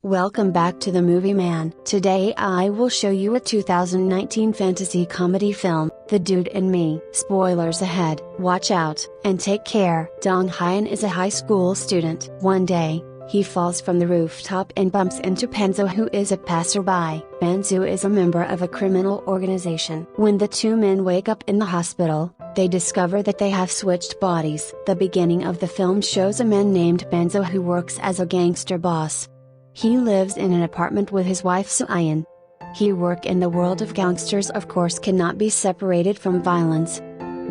Welcome back to the Movie Man. Today I will show you a 2019 fantasy comedy film, The Dude and Me. Spoilers ahead, watch out, and take care. Dong Hyun is a high school student. One day, he falls from the rooftop and bumps into Panzo, who is a passerby. Panzo is a member of a criminal organization. When the two men wake up in the hospital, they discover that they have switched bodies. The beginning of the film shows a man named Panzo who works as a gangster boss. He lives in an apartment with his wife Suyin. He work in the world of gangsters of course cannot be separated from violence.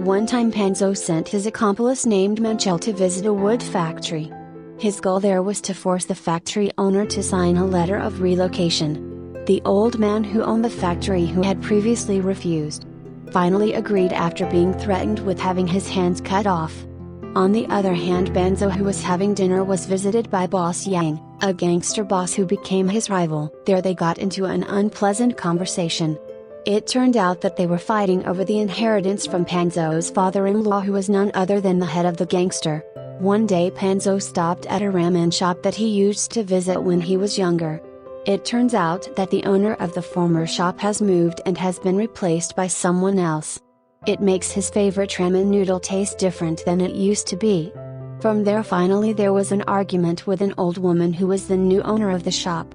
One time Panzo sent his accomplice named Manchel to visit a wood factory. His goal there was to force the factory owner to sign a letter of relocation. The old man who owned the factory, who had previously refused, finally agreed after being threatened with having his hands cut off. On the other hand, Panzo, who was having dinner, was visited by Boss Yang, a gangster boss who became his rival. There they got into an unpleasant conversation. It turned out that they were fighting over the inheritance from Panzo's father-in-law, who was none other than the head of the gangster. One day Panzo stopped at a ramen shop that he used to visit when he was younger. It turns out that the owner of the former shop has moved and has been replaced by someone else. It makes his favorite ramen noodle taste different than it used to be. From there finally there was an argument with an old woman who was the new owner of the shop.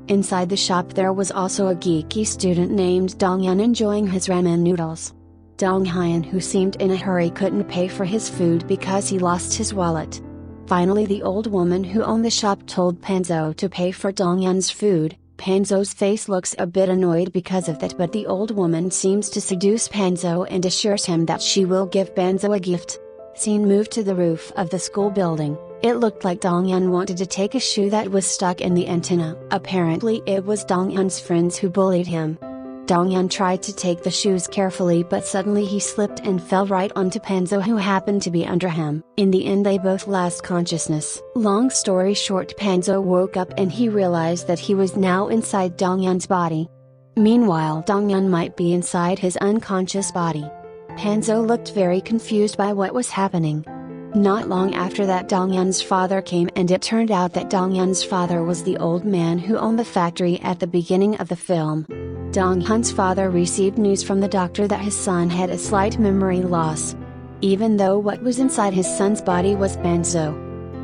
Inside the shop there was also a geeky student named Dong Hyun enjoying his ramen noodles. Dong Hyun, who seemed in a hurry, couldn't pay for his food because he lost his wallet. Finally the old woman who owned the shop told Panzo to pay for Dong Hyun's food. Panzo's face looks a bit annoyed because of that, but the old woman seems to seduce Panzo and assures him that she will give Panzo a gift. Scene moved to the roof of the school building. It looked like Dong Hyun wanted to take a shoe that was stuck in the antenna. Apparently it was Dong Hyun's friends who bullied him. Dong Hyun tried to take the shoes carefully, but suddenly he slipped and fell right onto Panzo, who happened to be under him. In the end they both lost consciousness. Long story short, Panzo woke up and he realized that he was now inside Dong Hyun's body. Meanwhile Dong Hyun might be inside his unconscious body. Panzo looked very confused by what was happening. Not long after that Dong Hyun's father came, and it turned out that Dong Hyun's father was the old man who owned the factory at the beginning of the film. Dong Hyun's father received news from the doctor that his son had a slight memory loss. Even though what was inside his son's body was Panzo.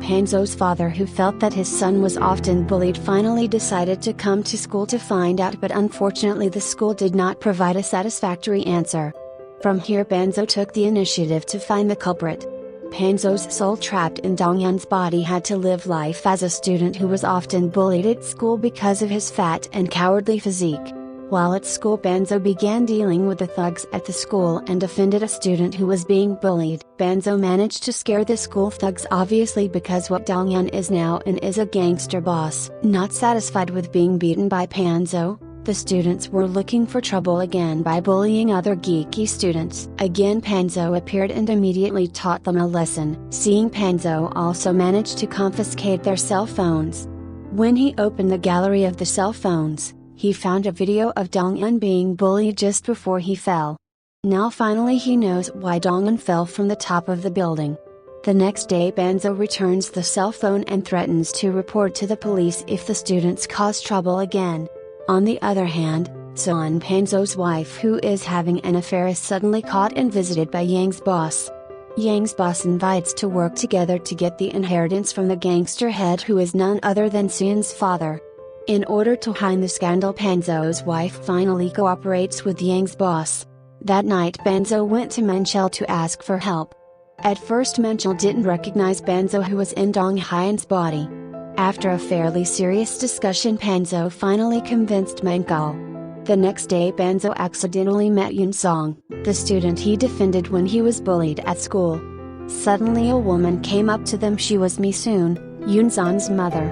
Panzo's father, who felt that his son was often bullied, finally decided to come to school to find out, but unfortunately the school did not provide a satisfactory answer. From here Panzo took the initiative to find the culprit. Panzo's soul, trapped in Dong Hyun's body, had to live life as a student who was often bullied at school because of his fat and cowardly physique. While at school, Panzo began dealing with the thugs at the school and offended a student who was being bullied. Panzo managed to scare the school thugs, obviously because what Dong Hyun is now and is a gangster boss. Not satisfied with being beaten by Panzo, the students were looking for trouble again by bullying other geeky students. Again Panzo appeared and immediately taught them a lesson. Seeing Panzo also managed to confiscate their cell phones. When he opened the gallery of the cell phones, he found a video of Dong Hyun being bullied just before he fell. Now finally he knows why Dong Hyun fell from the top of the building. The next day Panzo returns the cell phone and threatens to report to the police if the students cause trouble again. On the other hand, Suyin, Panzo's wife who is having an affair, is suddenly caught and visited by Yang's boss. Yang's boss invites to work together to get the inheritance from the gangster head, who is none other than Suyin's father. In order to hide the scandal, Panzo's wife finally cooperates with Yang's boss. That night Panzo went to Manchel to ask for help. At first Manchel didn't recognize Panzo, who was in Dong Hyun's body. After a fairly serious discussion, Panzo finally convinced Manchel. The next day Panzo accidentally met Yoon Song, the student he defended when he was bullied at school. Suddenly a woman came up to them. She was Mi-soon, Yoon Song's mother.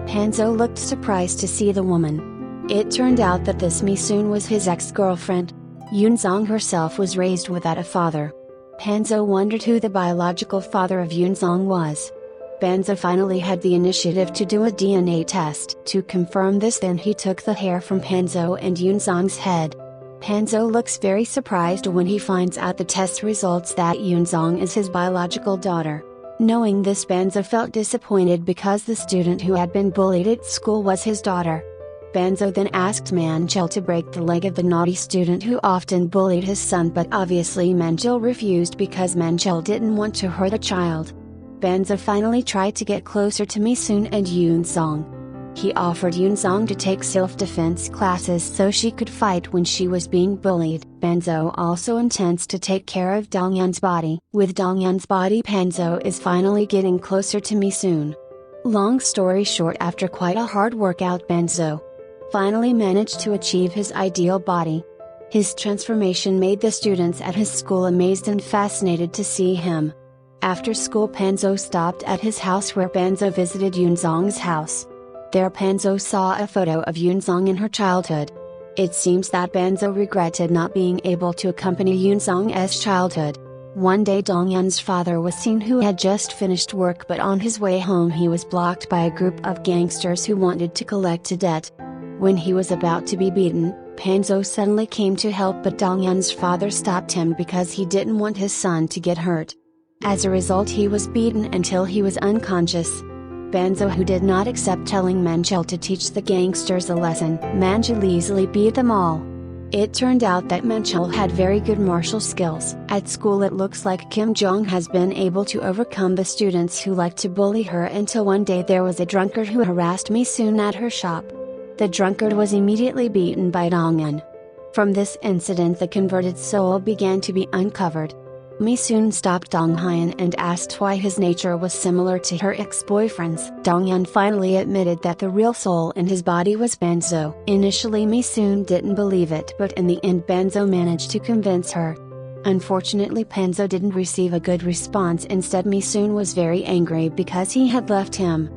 Panzo looked surprised to see the woman. It turned out that this Mi-soon was his ex-girlfriend. Yoon Song herself was raised without a father. Panzo wondered who the biological father of Yoon Song was. Panzo finally had the initiative to do a DNA test. To confirm this, then he took the hair from Panzo and Yoon Song's head. Panzo looks very surprised when he finds out the test results that Yoon Song is his biological daughter. Knowing this, Benzo felt disappointed because the student who had been bullied at school was his daughter. Benzo then asked Manchel to break the leg of the naughty student who often bullied his son, but obviously Manchel refused because Manchel didn't want to hurt a child. Benzo finally tried to get closer to Misoon and Yoonsong. He offered Yoonsong to take self-defense classes so she could fight when she was being bullied. Benzo also intends to take care of Dongyun's body. With Dongyun's body, Benzo is finally getting closer to Misoon. Long story short, after quite a hard workout, Benzo finally managed to achieve his ideal body. His transformation made the students at his school amazed and fascinated to see him. After school, Benzo stopped at his house where Benzo visited Yoonsong's house. There Benzo saw a photo of Yoonsong in her childhood. It seems that Benzo regretted not being able to accompany Yoonsong's childhood. One day Dongyun's father was seen, who had just finished work, but on his way home he was blocked by a group of gangsters who wanted to collect a debt. When he was about to be beaten, Benzo suddenly came to help, but Dongyun's father stopped him because he didn't want his son to get hurt. As a result, he was beaten until he was unconscious. Benzo, who did not accept telling Manchel to teach the gangsters a lesson, Manchel easily beat them all. It turned out that Manchel had very good martial skills. At school it looks like Kim Jong has been able to overcome the students who like to bully her, until one day there was a drunkard who harassed Misoon at her shop. The drunkard was immediately beaten by Dongyun. From this incident the converted soul began to be uncovered. Misoon stopped Donghyun and asked why his nature was similar to her ex-boyfriend's. Dongyun finally admitted that the real soul in his body was Benzo. Initially Misoon didn't believe it, but in the end Benzo managed to convince her. Unfortunately, Benzo didn't receive a good response. Instead, Misoon was very angry because he had left him.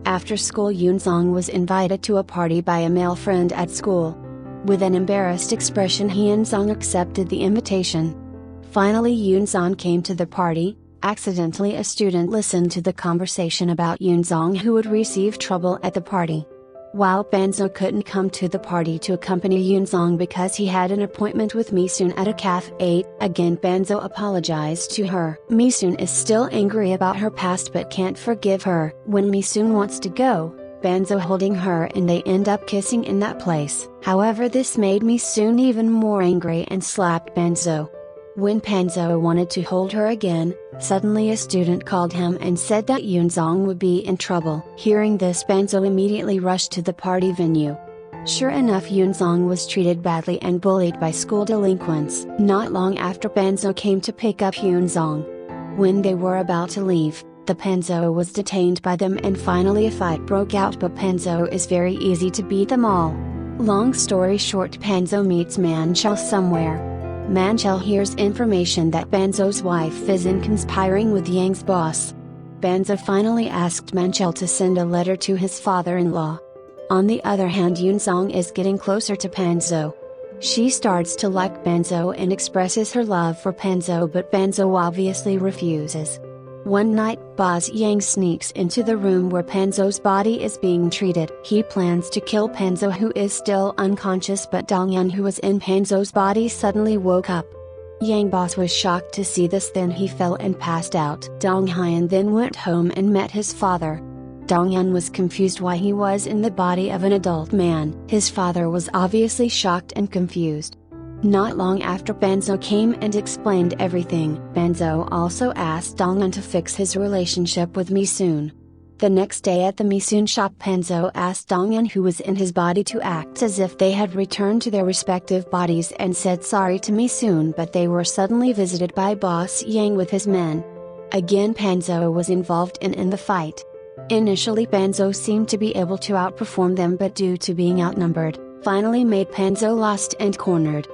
After school, Yoonsong was invited to a party by a male friend at school. With an embarrassed expression, Yoonsong accepted the invitation. Finally, Yoonsong came to the party. Accidentally, a student listened to the conversation about Yoonsong, who would receive trouble at the party. While Benzo couldn't come to the party to accompany Yoonsong because he had an appointment with Misoon at a cafe, again Benzo apologized to her. Misoon is still angry about her past but can't forgive her. When Misoon wants to go, Benzo holding her and they end up kissing in that place. However, this made Misoon even more angry and slapped Benzo. When Benzo wanted to hold her again, suddenly a student called him and said that Yoonsong would be in trouble. Hearing this, Benzo immediately rushed to the party venue. Sure enough, Yoonsong was treated badly and bullied by school delinquents. Not long after, Benzo came to pick up Yoonsong. When they were about to leave, the Benzo was detained by them and finally a fight broke out, but Benzo is very easy to beat them all. Long story short, Benzo meets Manchel somewhere. Manchel hears information that Benzo's wife is in conspiring with Yang's boss. Benzo finally asked Manchel to send a letter to his father-in-law. On the other hand, Yoonsong is getting closer to Benzo. She starts to like Benzo and expresses her love for Benzo, but Benzo obviously refuses. One night, Boss Yang sneaks into the room where Benzo's body is being treated. He plans to kill Benzo, who is still unconscious, but Dongyun, who was in Benzo's body, suddenly woke up. Yang Boss was shocked to see this, then he fell and passed out. Donghyun then went home and met his father. Dongyun was confused why he was in the body of an adult man. His father was obviously shocked and confused. Not long after, Benzo came and explained everything. Benzo also asked Dongyun to fix his relationship with Misoon. The next day at the Misoon shop, Benzo asked Dongyun, who was in his body, to act as if they had returned to their respective bodies and said sorry to Misoon, but they were suddenly visited by Boss Yang with his men. Again, Benzo was involved in the fight. Initially, Benzo seemed to be able to outperform them, but due to being outnumbered, finally made Benzo lost and cornered.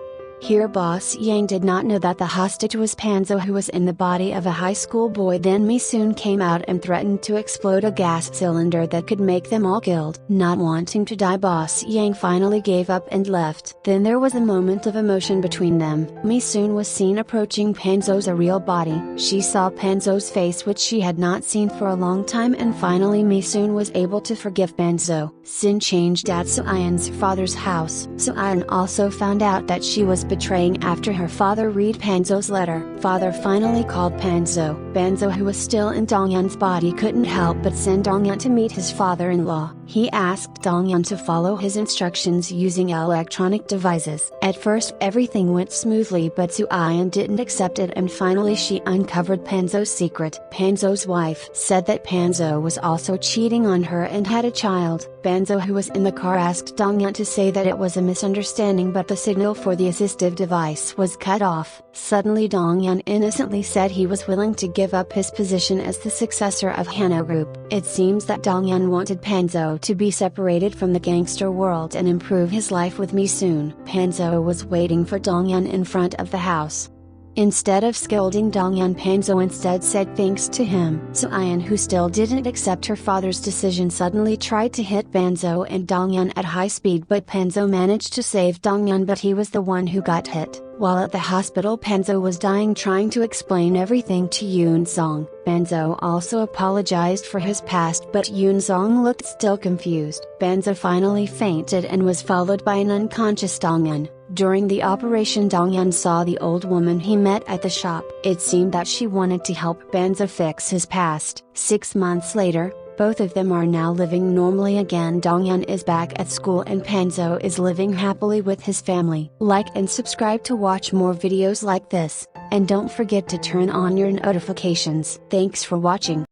Here Boss Yang did not know that the hostage was Benzo, who was in the body of a high school boy. Then Misoon came out and threatened to explode a gas cylinder that could make them all killed. Not wanting to die, Boss Yang finally gave up and left. Then there was a moment of emotion between them. Misoon was seen approaching Benzo's real body. She saw Benzo's face, which she had not seen for a long time, and finally Misoon was able to forgive Benzo. Sin changed at Suayan's father's house. Suayan also found out that she was betraying after her father read Panzo's letter. Father finally called Panzo. Panzo, who was still in Dongyan's body, couldn't help but send Dongyan to meet his father-in-law. He asked Dongyan to follow his instructions using electronic devices. At first everything went smoothly, but Suayan didn't accept it, and finally she uncovered Panzo's secret. Panzo's wife said that Panzo was also cheating on her and had a child. Panzo, who was in the car, asked Dongyan to say that it was a misunderstanding, but the signal for the assistive device was cut off. Suddenly Dongyan innocently said he was willing to give up his position as the successor of Hana Group. It seems that Dongyan wanted Panzo to be separated from the gangster world and improve his life with me soon. Panzo was waiting for Dongyan in front of the house. Instead of scolding Dongyan, Panzo instead said thanks to him. Suayan, who still didn't accept her father's decision, suddenly tried to hit Panzo and Dongyan at high speed, but Panzo managed to save Dongyan, but he was the one who got hit. While at the hospital, Panzo was dying, trying to explain everything to Yoon Song. Panzo also apologized for his past, but Yoon Song looked still confused. Panzo finally fainted and was followed by an unconscious Dongyan. During the operation, Dongyan saw the old woman he met at the shop. It seemed that she wanted to help Panzo fix his past. 6 months later, both of them are now living normally again. Dongyan is back at school and Panzo is living happily with his family. Like and subscribe to watch more videos like this, and don't forget to turn on your notifications. Thanks for watching.